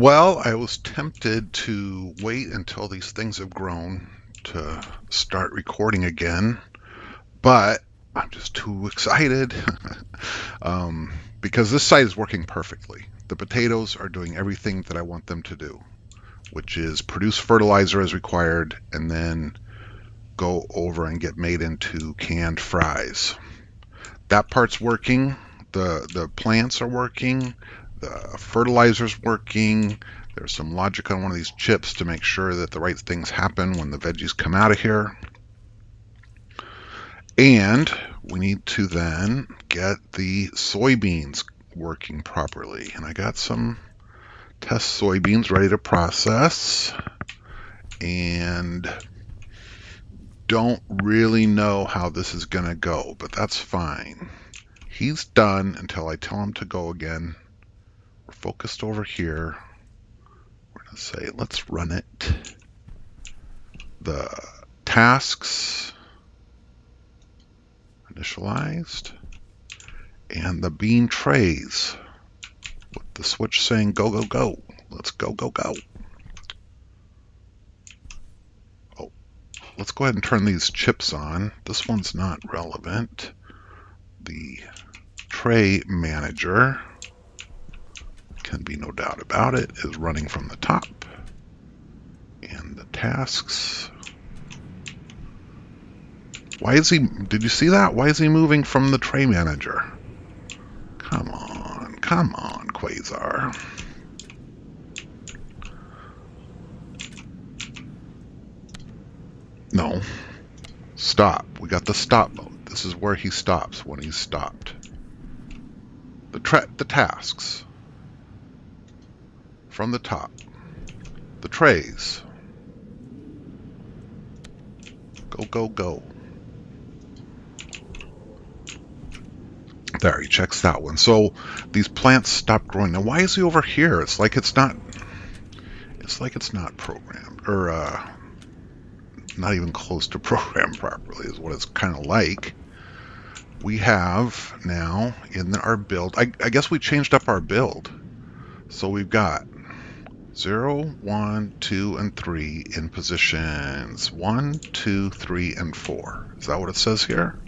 Well, I was tempted to wait until these things have grown to start recording again, but I'm just too excited um, because this site is working perfectly. The potatoes are doing everything that I want them to do, which is produce fertilizer as required and then go over and get made into canned fries. That part's working. The plants are working. The fertilizer's working. There's some logic on one of these chips to make sure that the right things happen when the veggies come out of here. And we need to then get the soybeans working properly. And I got some test soybeans ready to process. And don't really know how this is going to go, but that's fine. He's done until I tell him to go again. We're focused over here. We're going to say, let's run it. The tasks initialized and the bean trays with the switch saying go, go, go. Let's go, go, go. Oh, let's go ahead and turn these chips on. This one's not relevant. The tray manager, can be no doubt about it, is running from the top. And the tasks. Why is he, did you see that? Why is he moving from the tray manager? Come on, Quasar. No, stop. We got the stop mode. This is where he stops when he's stopped. The tasks. From the top. The trays. Go, go, go. There, he checks that one. So these plants stop growing. Now, why is he over here? It's like it's not programmed, or not even close to programmed properly is what it's kind of like. We have now in our build, I guess we changed up our build. So we've got 0, 1, 2, and 3 in positions 1, 2, 3, and 4. Is that what it says here?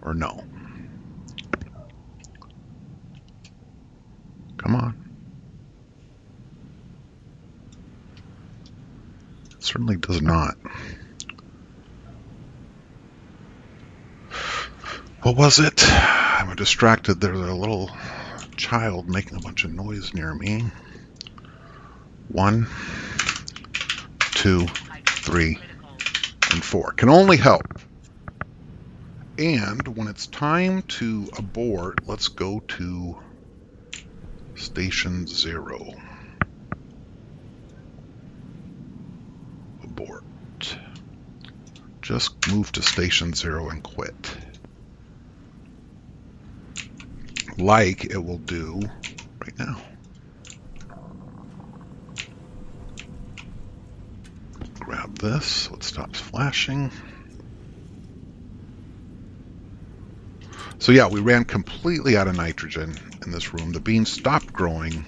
Or no? Come on. It certainly does not. What was it? I'm distracted. There's a little child making a bunch of noise near me. 1, 2, 3, and 4. Can only help. And when it's time to abort, let's go to station 0. Abort. Just move to station 0 and quit. Like it will do right now. Grab this so it stops flashing. So yeah, we ran completely out of nitrogen in this room. The beans stopped growing.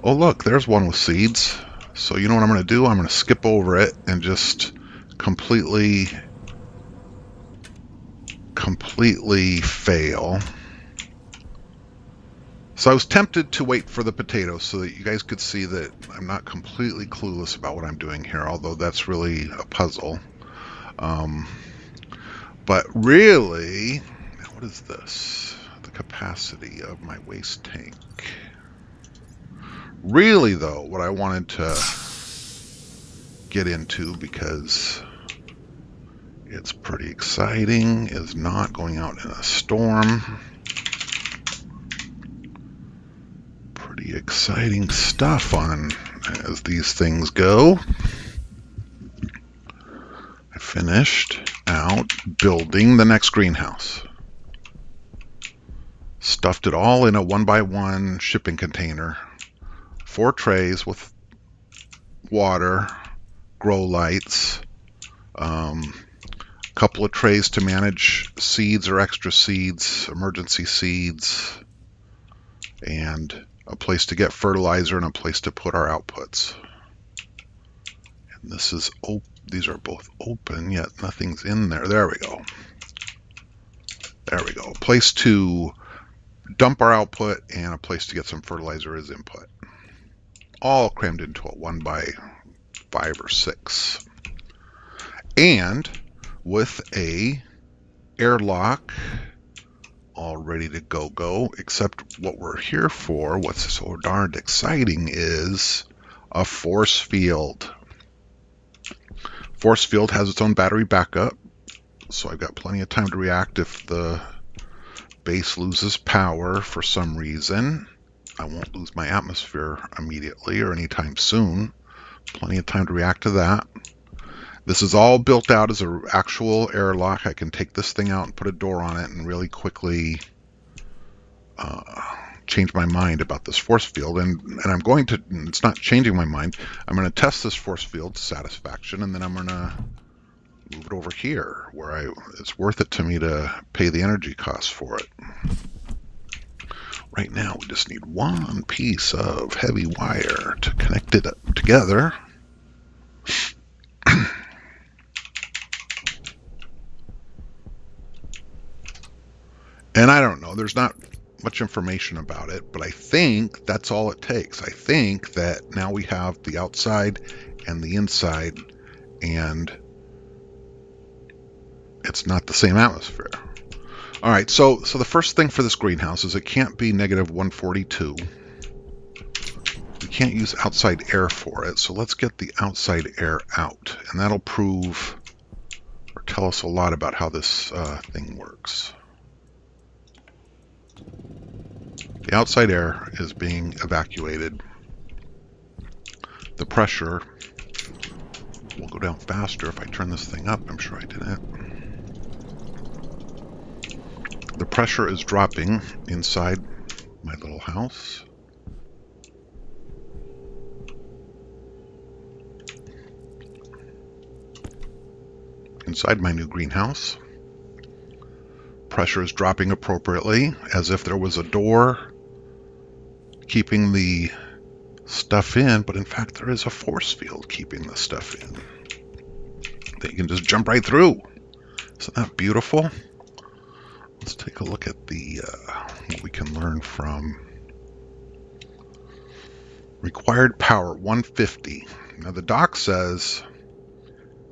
Oh look, there's one with seeds. So you know what I'm going to do? I'm going to skip over it and just completely fail. So I was tempted to wait for the potatoes so that you guys could see that I'm not completely clueless about what I'm doing here, although that's really a puzzle. But really, what is this? The capacity of my waste tank. Really though, what I wanted to get into, because it's pretty exciting, is not going out in a storm. Pretty exciting stuff on as these things go. I finished out building the next greenhouse. Stuffed it all in a 1x1 shipping container. 4 trays with water, grow lights, a couple of trays to manage seeds or extra seeds, emergency seeds, and a place to get fertilizer and a place to put our outputs. And this is these are both open, yet nothing's in there. There we go. There we go. A place to dump our output and a place to get some fertilizer as input. All crammed into a 1x5 or 6. And with a airlock all ready to go, except what we're here for, what's so darned exciting, is a force field. Force field has its own battery backup, so I've got plenty of time to react if the base loses power for some reason. I won't lose my atmosphere immediately or anytime soon. Plenty of time to react to that. This is all built out as an actual airlock. I can take this thing out and put a door on it and really quickly change my mind about this force field. And I'm going to, it's not changing my mind, I'm going to test this force field to satisfaction, and then I'm going to move it over here where it's worth it to me to pay the energy costs for it. Right now we just need one piece of heavy wire to connect it together. And I don't know, there's not much information about it, but I think that's all it takes. I think that now we have the outside and the inside, and it's not the same atmosphere. All right, so the first thing for this greenhouse is it can't be negative 142. We can't use outside air for it, so let's get the outside air out, and that'll prove or tell us a lot about how this thing works. The outside air is being evacuated. The pressure will go down faster if I turn this thing up. I'm sure I didn't. The pressure is dropping inside my little house. Inside my new greenhouse. Pressure is dropping appropriately, as if there was a door keeping the stuff in, but in fact there is a force field keeping the stuff in that you can just jump right through. Isn't that beautiful? Let's take a look at the what we can learn from required power 150. Now the doc says,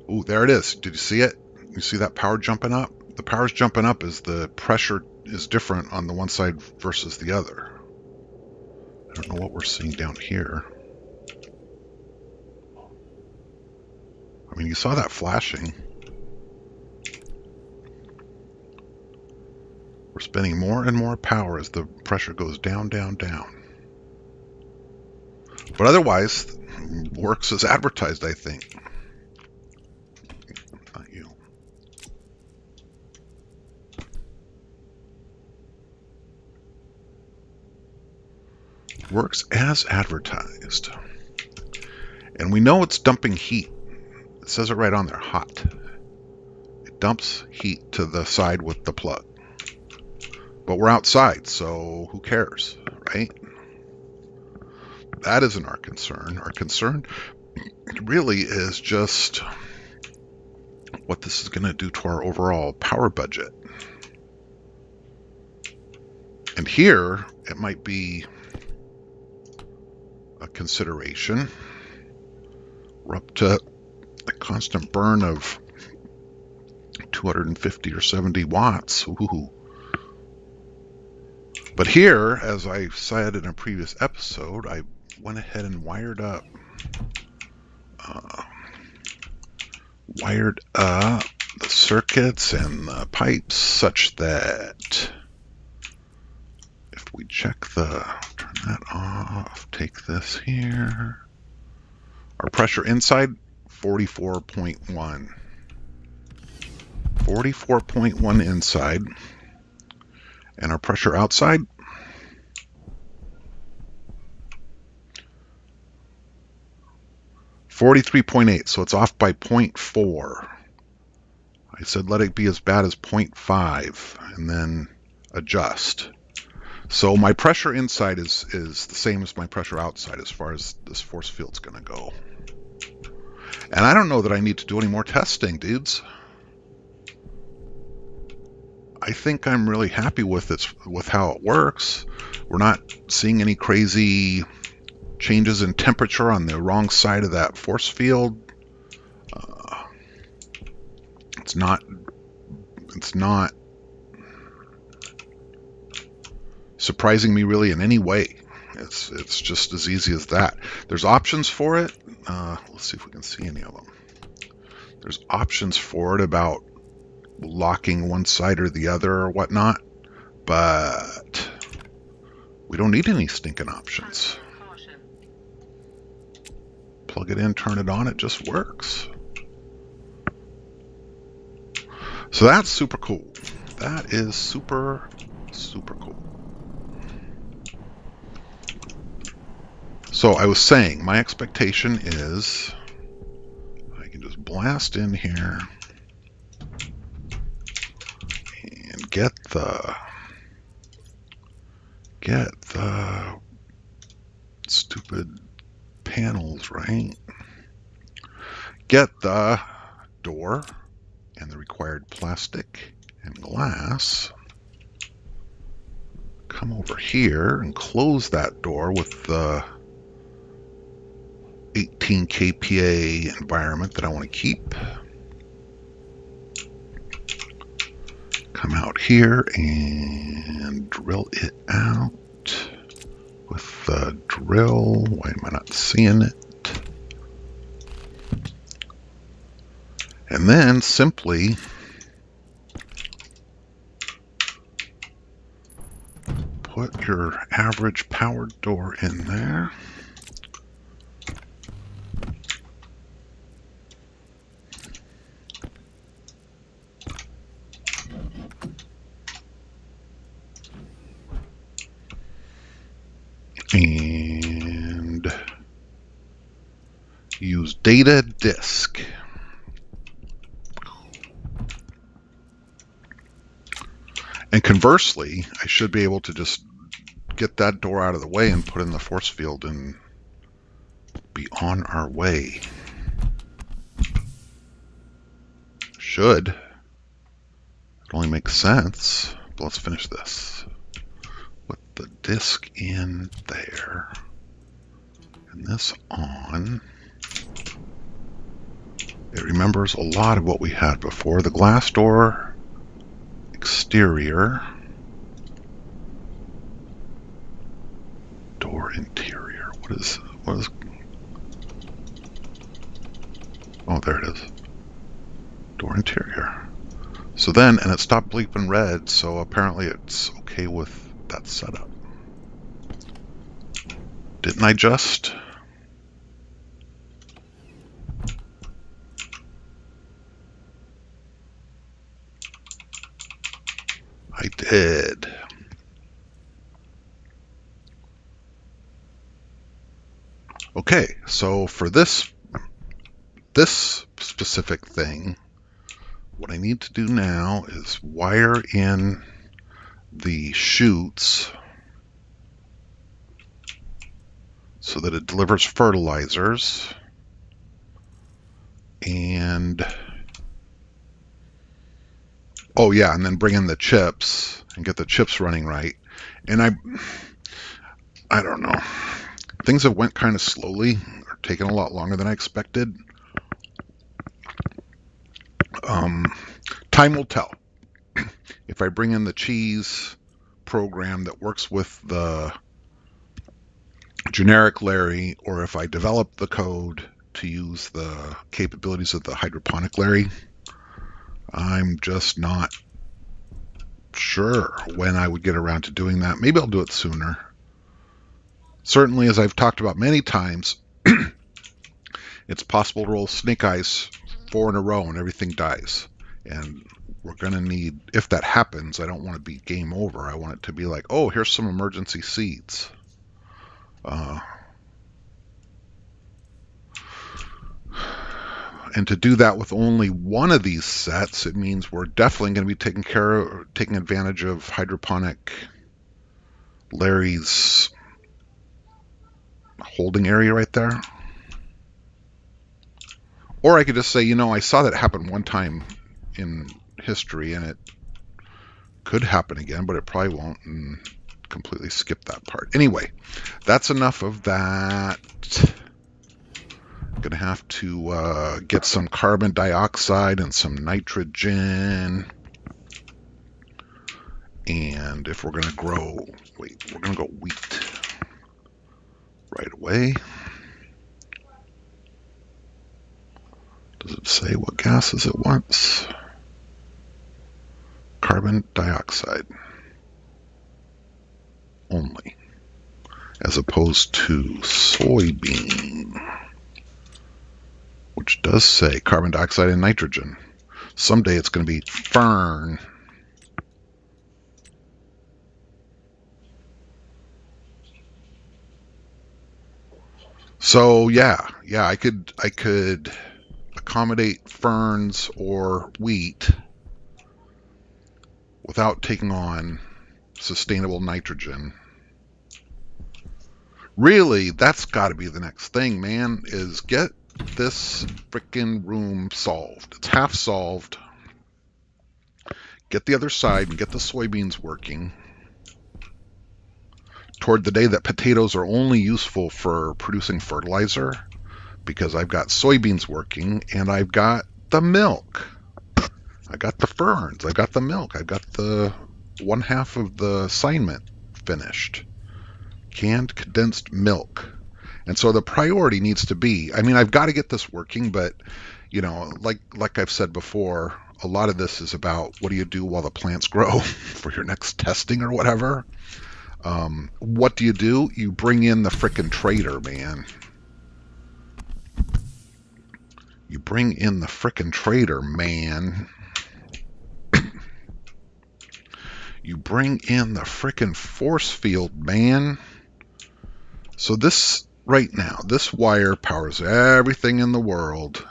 oh, there it is. Did you see it? You see that power jumping up? The power's jumping up as the pressure is different on the one side versus the other. I don't know what we're seeing down here. I mean, you saw that flashing. We're spending more and more power as the pressure goes down, down, down. But otherwise, works as advertised, I think. Not you. Works as advertised. And we know it's dumping heat. It says it right on there, hot. It dumps heat to the side with the plug. But we're outside, so who cares, right? That isn't our concern. Our concern really is just what this is going to do to our overall power budget. And here, it might be a consideration. We're up to a constant burn of 250 or 70 watts. Ooh. But here, as I said in a previous episode, I went ahead and wired up the circuits and the pipes such that if we turn that off, take this here, our pressure inside 44.1. 44.1 inside, and our pressure outside 43.8, so it's off by 0.4. I said let it be as bad as 0.5 and then adjust. So my pressure inside is the same as my pressure outside as far as this force field's going to go. And I don't know that I need to do any more testing, dudes. I think I'm really happy with how it works. We're not seeing any crazy changes in temperature on the wrong side of that force field. It's not surprising me really in any way. It's just as easy as that. There's options for it. Let's see if we can see any of them. There's options for it about locking one side or the other or whatnot, but we don't need any stinking options. Plug it in, turn it on, it just works. So that's super cool. That is super, super cool. So I was saying, my expectation is I can just blast in here and get the stupid panels, right? Get the door and the required plastic and glass. Come over here and close that door with the 18 kPa environment that I want to keep. Come out here and drill it out with the drill. Why am I not seeing it? And then simply put your average powered door in there. And use data disk. And conversely, I should be able to just get that door out of the way and put in the force field and be on our way. Should. It only makes sense. But let's finish this. Put the disk in there. And this on. It remembers a lot of what we had before. The glass door. Exterior, door interior. What is? Oh, there it is. Door interior. So then, and it stopped bleeping red, so apparently it's okay with that setup. Didn't I just? I did. Okay, so for this specific thing, what I need to do now is wire in the chutes so that it delivers fertilizers, and oh yeah, and then bring in the chips and get the chips running right. And I don't know. Things have went kind of slowly, or taken a lot longer than I expected. Time will tell. If I bring in the cheese program that works with the generic Larry, or if I develop the code to use the capabilities of the hydroponic Larry, I'm just not sure when I would get around to doing that. Maybe I'll do it sooner. Certainly, as I've talked about many times, it's possible to roll snake eyes 4 in a row and everything dies. And we're going to need, if that happens, I don't want to be game over. I want it to be like, oh, here's some emergency seeds. And to do that with only one of these sets, it means we're definitely going to be taking advantage of hydroponic Larry's holding area right there. Or I could just say, you know, I saw that happen one time in history and it could happen again, but it probably won't, and completely skip that part. Anyway, that's enough of that. I'm gonna have to get some carbon dioxide and some nitrogen. And if we're gonna grow, we're gonna go wheat right away. Does it say what gases it wants? Carbon dioxide only, as opposed to soybean, which does say carbon dioxide and nitrogen. Someday it's going to be fern. So yeah, I could accommodate ferns or wheat without taking on sustainable nitrogen. Really, that's got to be the next thing, man, is get this frickin' room solved. It's half solved. Get the other side and get the soybeans working toward the day that potatoes are only useful for producing fertilizer, because I've got soybeans working and I've got the milk. I got the ferns. I've got the milk. I've got the one half of the assignment finished. Canned condensed milk. And so the priority needs to be, I mean, I've got to get this working, but, you know, like I've said before, a lot of this is about what do you do while the plants grow for your next testing or whatever. What do? You bring in the frickin' trader, man. You bring in the frickin' trader, man. You bring in the frickin' force field, man. So this, right now, this wire powers everything in the world.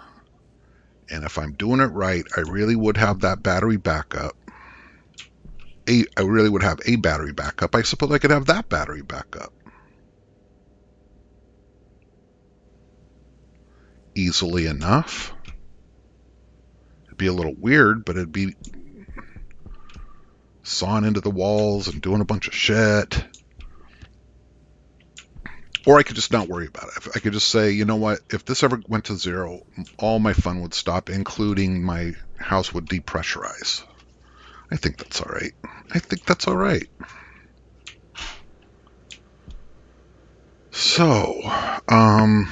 And if I'm doing it right, I really would have that battery backup. I really would have a battery backup. I suppose I could have that battery backup. Easily enough. It'd be a little weird, but it'd be sawing into the walls and doing a bunch of shit. Or I could just not worry about it. I could just say, you know what, if this ever went to zero, all my fun would stop, including my house would depressurize. I think that's all right. I think that's all right. So, I'm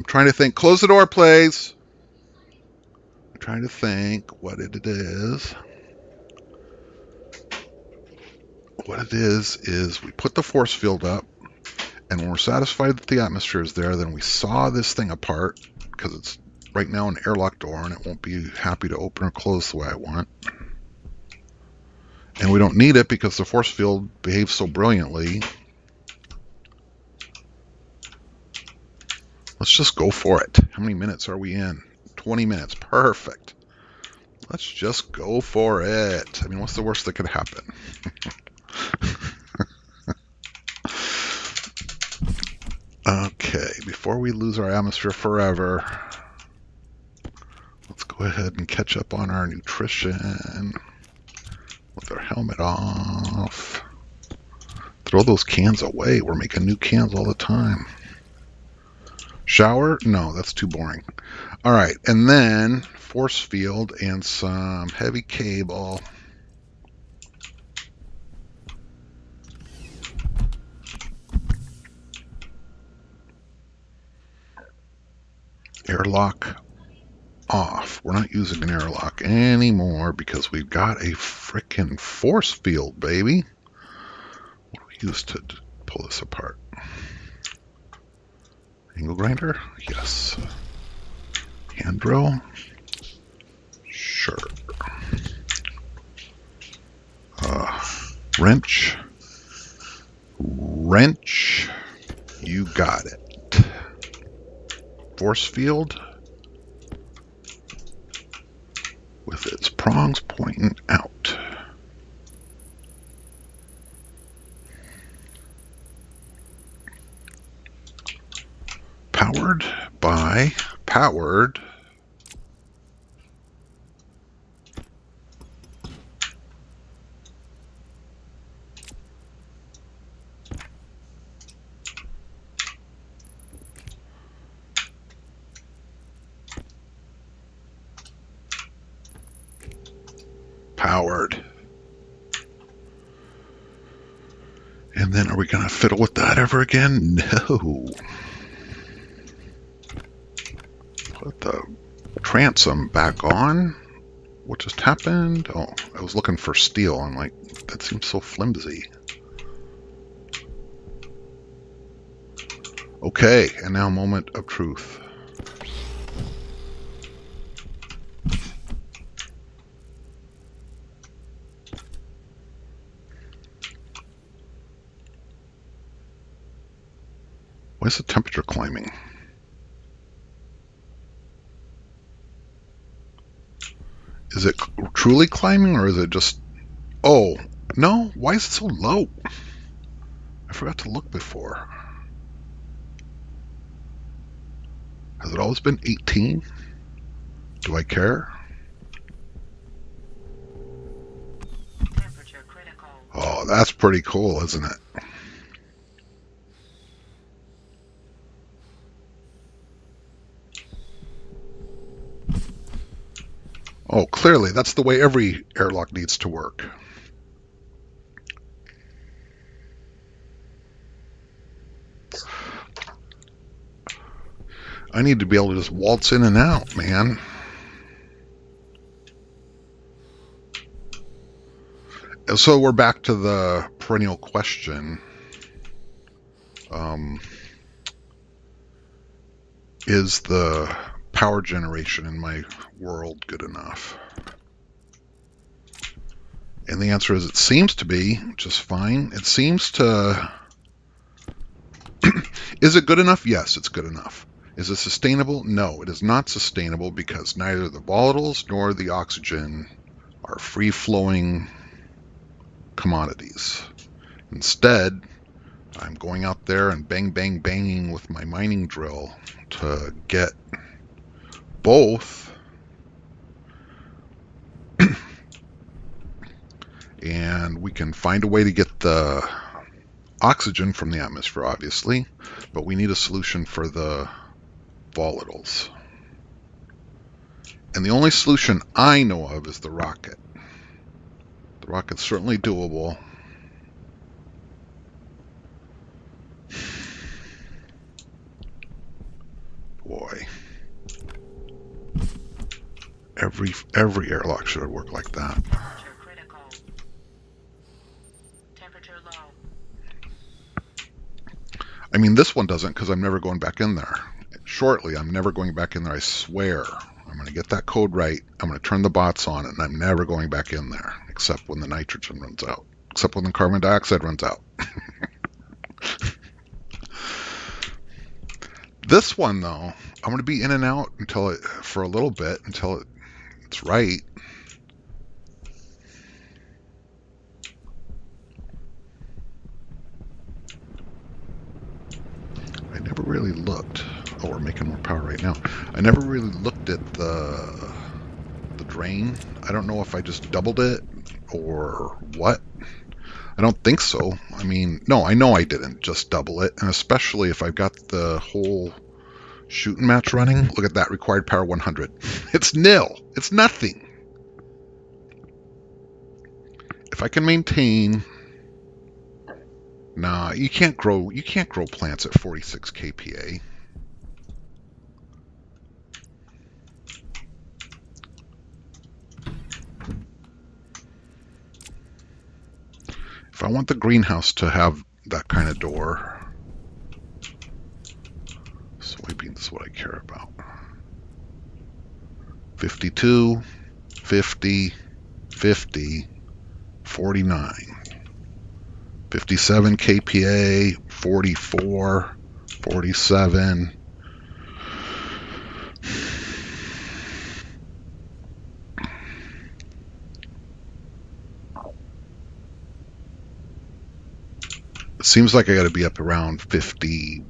trying to think. Close the door, please. I'm trying to think what it is. What it is we put the force field up, and when we're satisfied that the atmosphere is there, then we saw this thing apart, because it's right now an airlock door and it won't be happy to open or close the way I want. And we don't need it because the force field behaves so brilliantly. Let's just go for it. How many minutes are we in? 20 minutes. Perfect. Let's just go for it. I mean, what's the worst that could happen? Okay, before we lose our atmosphere forever, let's go ahead and catch up on our nutrition with our helmet off. Throw those cans away. We're making new cans all the time. Shower? No, that's too boring. All right, and then force field and some heavy cable. Airlock off. We're not using an airlock anymore because we've got a frickin' force field, baby. What do we use to pull this apart? Angle grinder? Yes. Hand drill? Sure. Wrench? Wrench? You got it. force field with its prongs pointing out. Powered by powered powered. And then are we going to fiddle with that ever again? No. Put the transom back on. What just happened? Oh, I was looking for steel. I'm like, that seems so flimsy. Okay, and now moment of truth. Why is the temperature climbing? Is it truly climbing, or is it just... Oh, no? Why is it so low? I forgot to look before. Has it always been 18? Do I care? Temperature critical. Oh, that's pretty cool, isn't it? Oh, clearly, that's the way every airlock needs to work. I need to be able to just waltz in and out, man. So we're back to the perennial question. Is the power generation in my world good enough? And the answer is it seems to be just fine. It seems to... Is it good enough? Yes, it's good enough. Is it sustainable? No, it is not sustainable because neither the volatiles nor the oxygen are free-flowing commodities. Instead, I'm going out there and banging with my mining drill to get both, and we can find a way to get the oxygen from the atmosphere, obviously, but we need a solution for the volatiles. And the only solution I know of is the rocket. The rocket's certainly doable. Boy. Every airlock should work like that. Temperature critical. Temperature low. I mean, this one doesn't because I'm never going back in there. Shortly, I'm never going back in there, I swear. I'm going to get that code right. I'm going to turn the bots on, and I'm never going back in there, except when the nitrogen runs out. Except when the carbon dioxide runs out. This one, though, I'm going to be in and out for a little bit until it's right. I never really looked. Oh, we're making more power right now. I never really looked at the drain. I don't know if I just doubled it or what. I don't think so. I mean, no, I know I didn't just double it, and especially if I've got the whole shooting match running. Look at that, required power 100. It's nil. It's nothing. If I can maintain... Nah, you can't grow plants at 46 kPa. If I want the greenhouse to have that kind of door, soybeans is what I care about. 52, 50, 50, 49. 57 kPa, 44, 47, Seems like I got to be up around 50,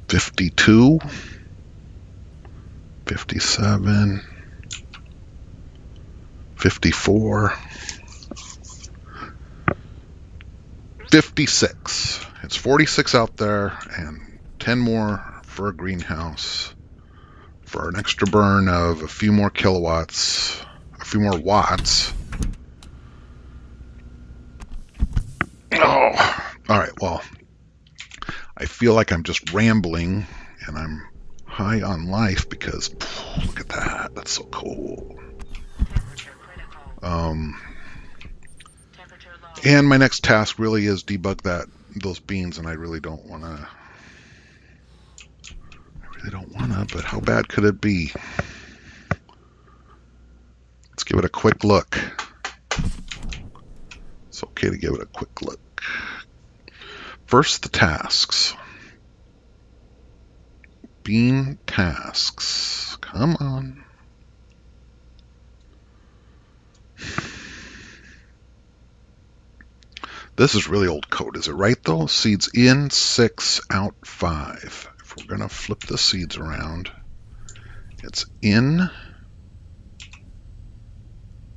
52, 57, 54, 56. It's 46 out there and 10 more for a greenhouse for an extra burn of a few more kilowatts, a few more watts. Oh, all right. Well, I feel like I'm just rambling and I'm high on life because look at that. That's so cool. Temperature critical. Temperature low. And my next task really is debug those beans, and I really don't want to. But how bad could it be? Let's give it a quick look. It's okay to give it a quick look. First, the tasks. Bean tasks. Come on. This is really old code. Is it right, though? Seeds in, 6, out, 5. If we're going to flip the seeds around, it's in,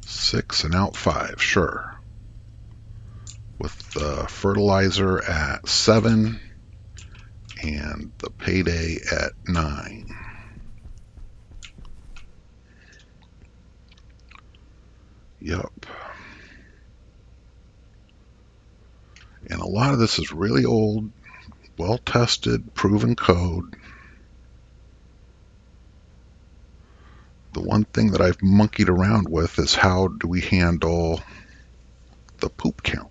6, and out, 5. Sure. With the fertilizer at 7 and the payday at 9. Yup. And a lot of this is really old, well-tested, proven code. The one thing that I've monkeyed around with is how do we handle the poop count?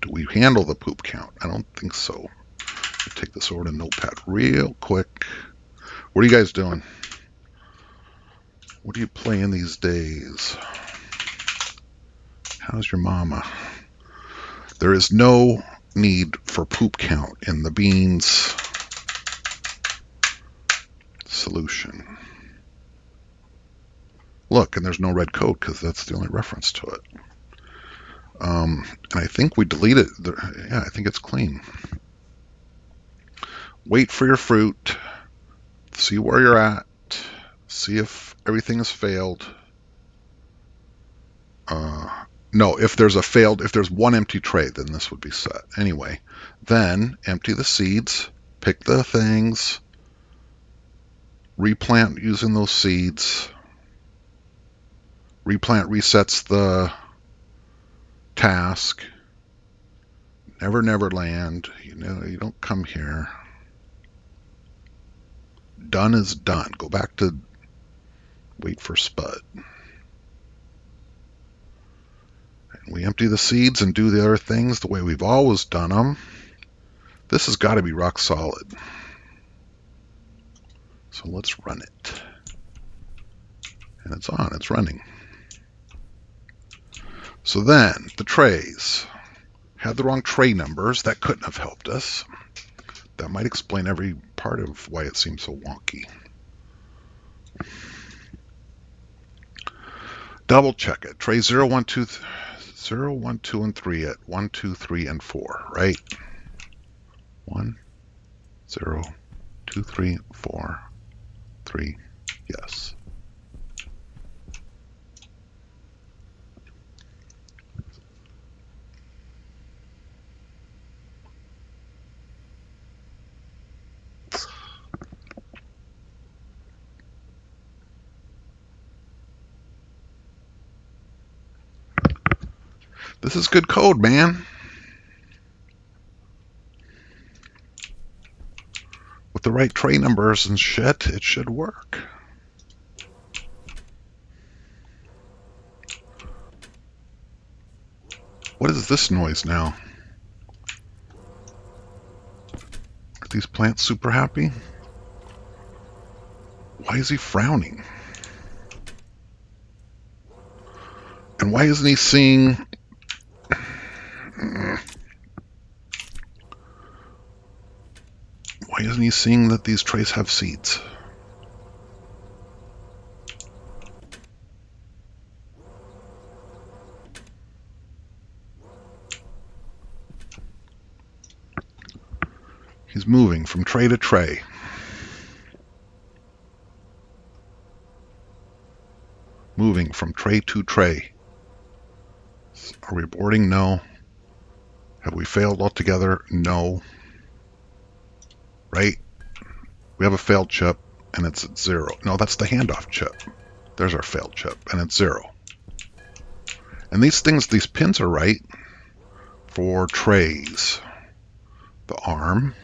Do we handle the poop count? I don't think so. I'll take this over to Notepad real quick. What are you guys doing? What are you playing these days? How's your mama? There is no need for poop count in the beans solution. Look, and there's no red code because that's the only reference to it. And I think we deleted. Yeah, I think it's clean. Wait for your fruit. See where you're at. See if everything has failed. No, if there's one empty tray, then this would be set. Anyway, then empty the seeds, pick the things, replant using those seeds. Replant resets the task. Never, never land. You know, you don't come here. Done is done. Go back to wait for Spud. We empty the seeds and do the other things the way we've always done them. This has got to be rock solid. So let's run it. And it's on, it's running. So then, the trays. Had the wrong tray numbers. That couldn't have helped us. That might explain every part of why it seems so wonky. Double check it. Tray 0, 1, 2, 0, 1, 2, and 3 at 1, 2, 3, and 4, right? 1, 0, 2, 3, 4, 3, yes. This is good code, man. With the right tray numbers and shit, it should work. What is this noise now? Are these plants super happy? Why is he frowning? And why isn't he seeing... Why isn't he seeing that these trays have seeds? He's moving from tray to tray. Moving from tray to tray. Are we aborting? No. Have we failed altogether? No. Right? We have a failed chip, and it's at 0. No, that's the handoff chip. There's our failed chip, and it's 0. And these pins are right for trays. The arm,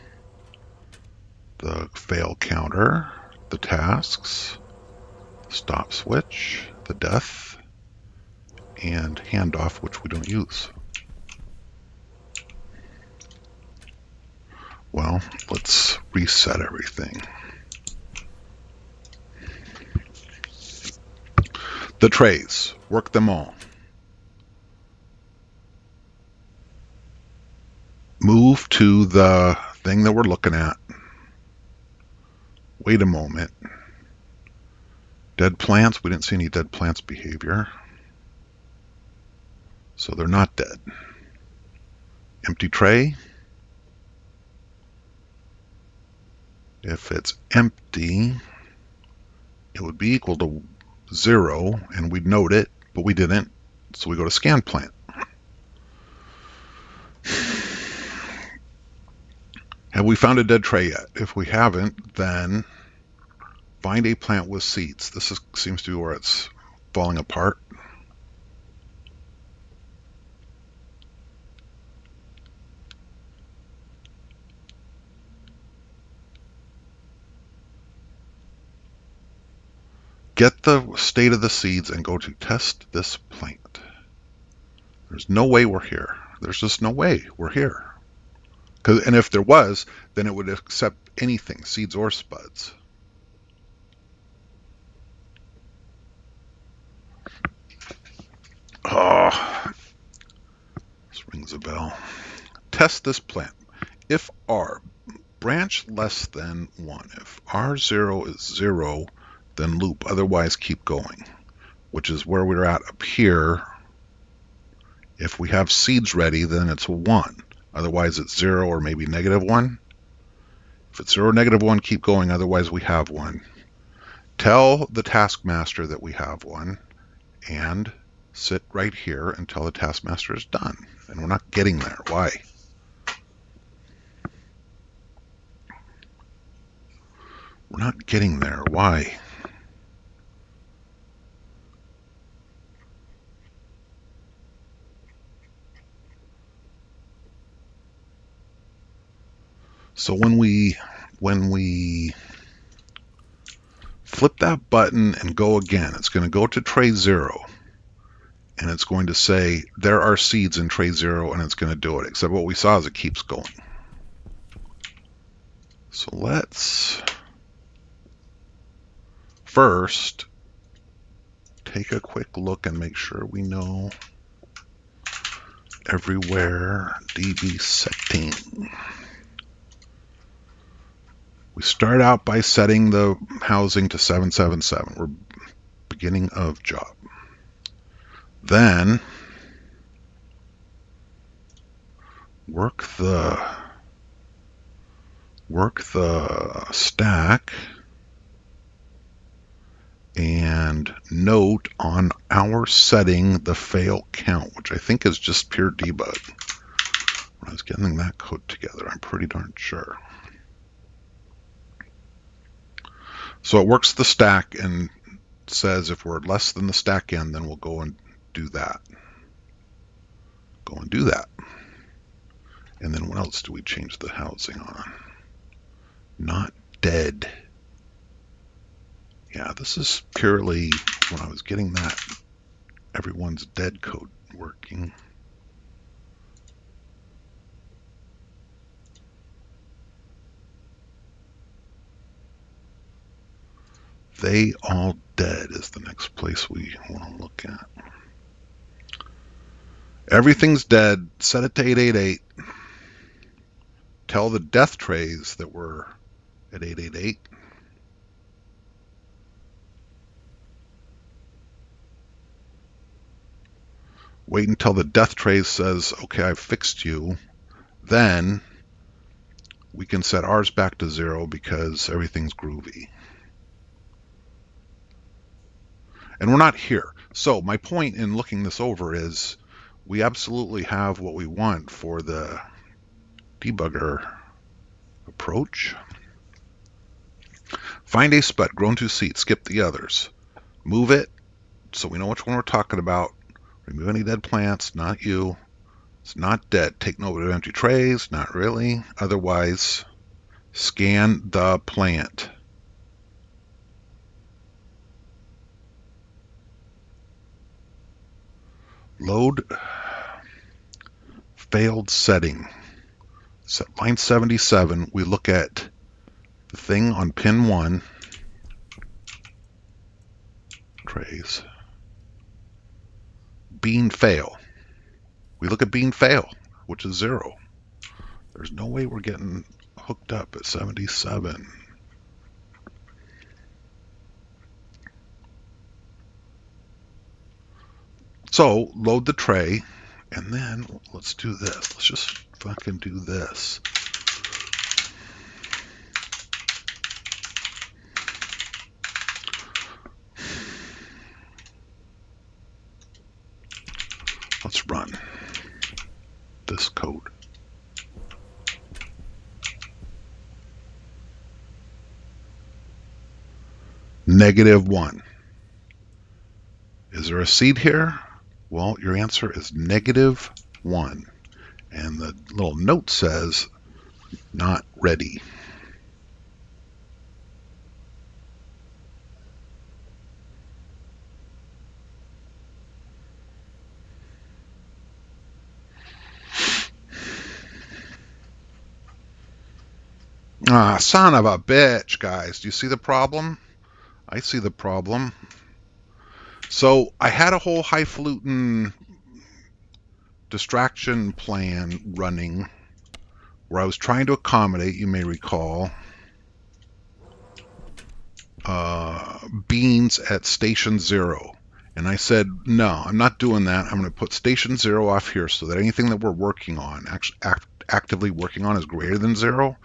the fail counter, the tasks, stop switch, the death, and handoff, which we don't use. Well, let's reset everything. The trays, work them all. Move to the thing that we're looking at. Wait a moment. Dead plants, we didn't see any dead plants behavior. So they're not dead. Empty tray. If it's empty, it would be equal to 0, and we'd note it, but we didn't. So we go to scan plant. Have we found a dead tray yet? If we haven't, then find a plant with seeds. This seems to be where it's falling apart. Get the state of the seeds and go to test this plant. There's no way we're here. There's just no way we're here. And if there was, then it would accept anything, seeds or spuds. Oh, this rings a bell. Test this plant. If R, branch less than 1. If R0 is 0, then loop, otherwise keep going, which is where we're at up here. If we have seeds ready, then it's 1. Otherwise it's 0 or maybe -1. If it's 0 or -1, keep going, otherwise we have 1. Tell the taskmaster that we have 1 and sit right here until the taskmaster is done. And we're not getting there. Why? We're not getting there. Why? So when we flip that button and go again, it's going to go to tray 0, and it's going to say there are seeds in tray 0, and it's going to do it, except what we saw is it keeps going. So let's first take a quick look and make sure we know everywhere DB setting. We start out by setting the housing to 777. We're beginning of job. Then work the stack and note on our setting the fail count, which I think is just pure debug. When I was getting that code together, I'm pretty darn sure. So it works the stack and says if we're less than the stack end, then we'll go and do that. Go and do that. And then what else do we change the housing on? Not dead. Yeah, this is purely when I was getting that everyone's dead code working. They all dead is the next place we want to look at. Everything's dead. Set it to 888. Tell the death trays that we're at 888. Wait until the death tray says, okay, I've fixed you. Then we can set ours back to 0 because everything's groovy. And we're not here. So my point in looking this over is we absolutely have what we want for the debugger approach. Find a spot, grown to seed, skip the others. Move it so we know which one we're talking about. Remove any dead plants, not you. It's not dead. Take note of empty trays, not really. Otherwise, scan the plant. Load failed setting. Set line 77, we look at the thing on pin 1, trays. Bean fail. We look at bean fail, which is 0. There's no way we're getting hooked up at 77. So load the tray, and then let's do this. Let's just fucking do this. Let's run this code. -1. Is there a seed here? Well, your answer is -1. And the little note says, not ready. Ah, son of a bitch, guys. Do you see the problem? I see the problem. So I had a whole highfalutin distraction plan running where I was trying to accommodate, you may recall, beans at station 0. And I said, no, I'm not doing that. I'm going to put station 0 off here so that anything that we're working on, actually actively working on, is greater than 0.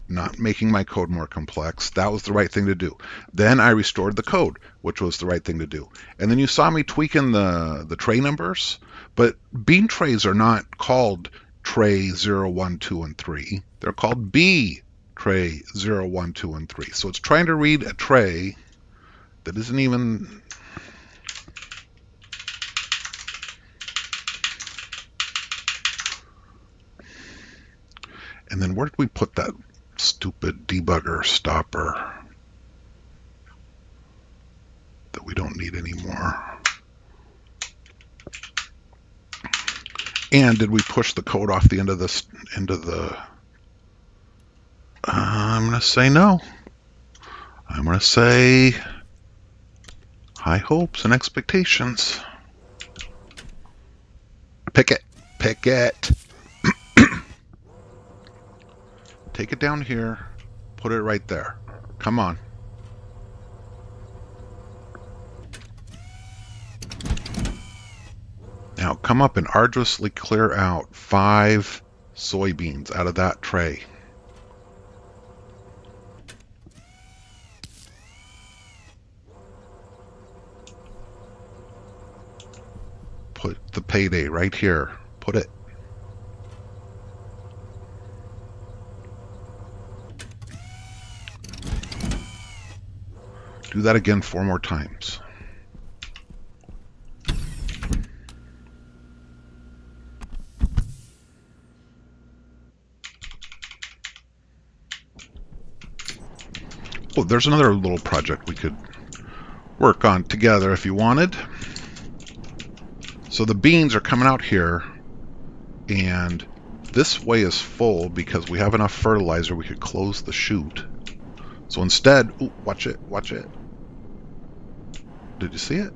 Not making my code more complex. That was the right thing to do. Then I restored the code, which was the right thing to do. And then you saw me tweaking the tray numbers, but bean trays are not called tray 0, 1, 2, and 3. They're called B tray 0, 1, 2, and 3. So it's trying to read a tray that isn't even... And then where did we put that stupid debugger stopper that we don't need anymore? And did we push the code off the end of this into the... I'm going to say no. I'm going to say high hopes and expectations. Pick it. Pick it. Take it down here. Put it right there. Come on. Now come up and arduously clear out 5 soybeans out of that tray. Put the payday right here. Put it. Do that again 4 more times. Oh, there's another little project we could work on together if you wanted. So the beans are coming out here, and this way is full because we have enough fertilizer we could close the chute. So instead, ooh, watch it, watch it. Did you see it?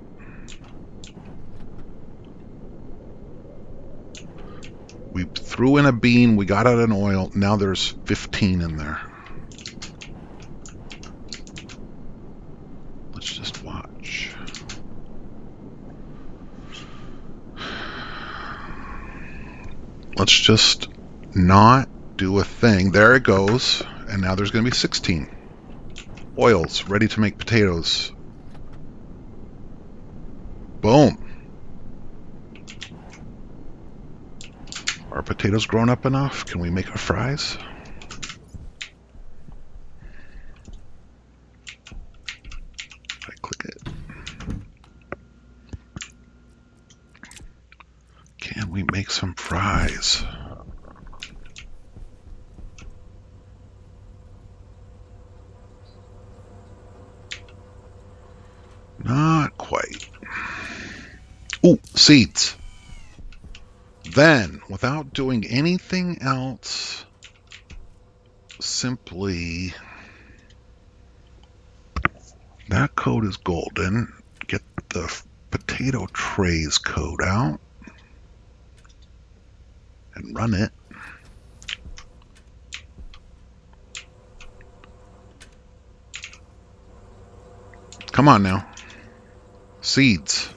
We threw in a bean, we got out an oil, now there's 15 in there. Let's just watch. Let's just not do a thing. There it goes. And now there's going to be 16 oils ready to make potatoes. Boom. Are potatoes grown up enough? Can we make our fries? I click it. Can we make some fries? Not quite. Ooh, seeds. Then, without doing anything else, simply, that code is golden. Get the potato trays code out and run it. Come on now. Seeds.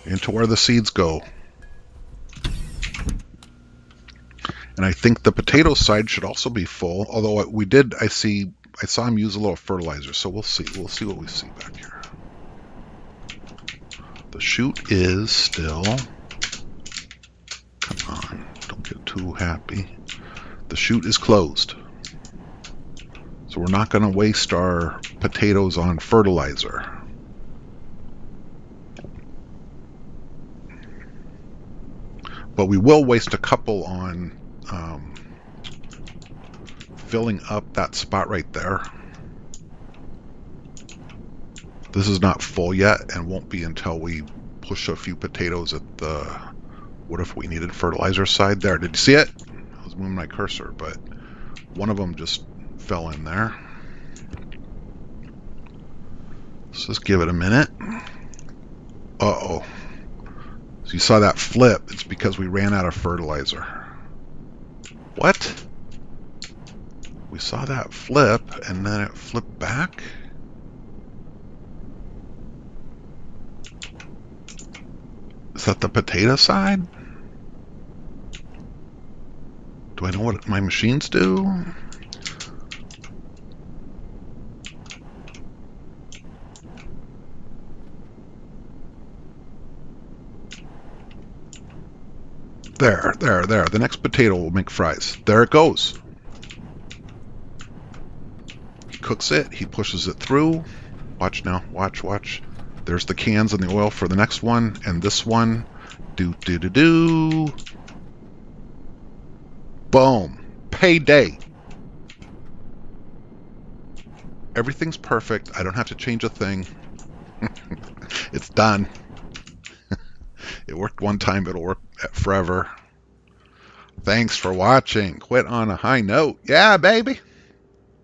Into where the seeds go. And I think the potato side should also be full, although I saw him use a little fertilizer, so we'll see what we see back here. The chute is still, come on, don't get too happy. The chute is closed. So we're not going to waste our potatoes on fertilizer. But we will waste a couple on filling up that spot right there. This is not full yet and won't be until we push a few potatoes at the, what if we needed fertilizer side there. Did you see it? I was moving my cursor, but one of them just fell in there. Let's just give it a minute. Uh-oh. So you saw that flip. It's because we ran out of fertilizer. What? We saw that flip and then it flipped back? Is that the potato side? Do I know what my machines do? There. The next potato will make fries. There it goes. He cooks it. He pushes it through. Watch now. Watch. There's the cans and the oil for the next one. And this one. Do. Boom. Payday. Everything's perfect. I don't have to change a thing. It's done. It worked one time, it'll work forever. Thanks for watching. Quit on a high note. Yeah, baby.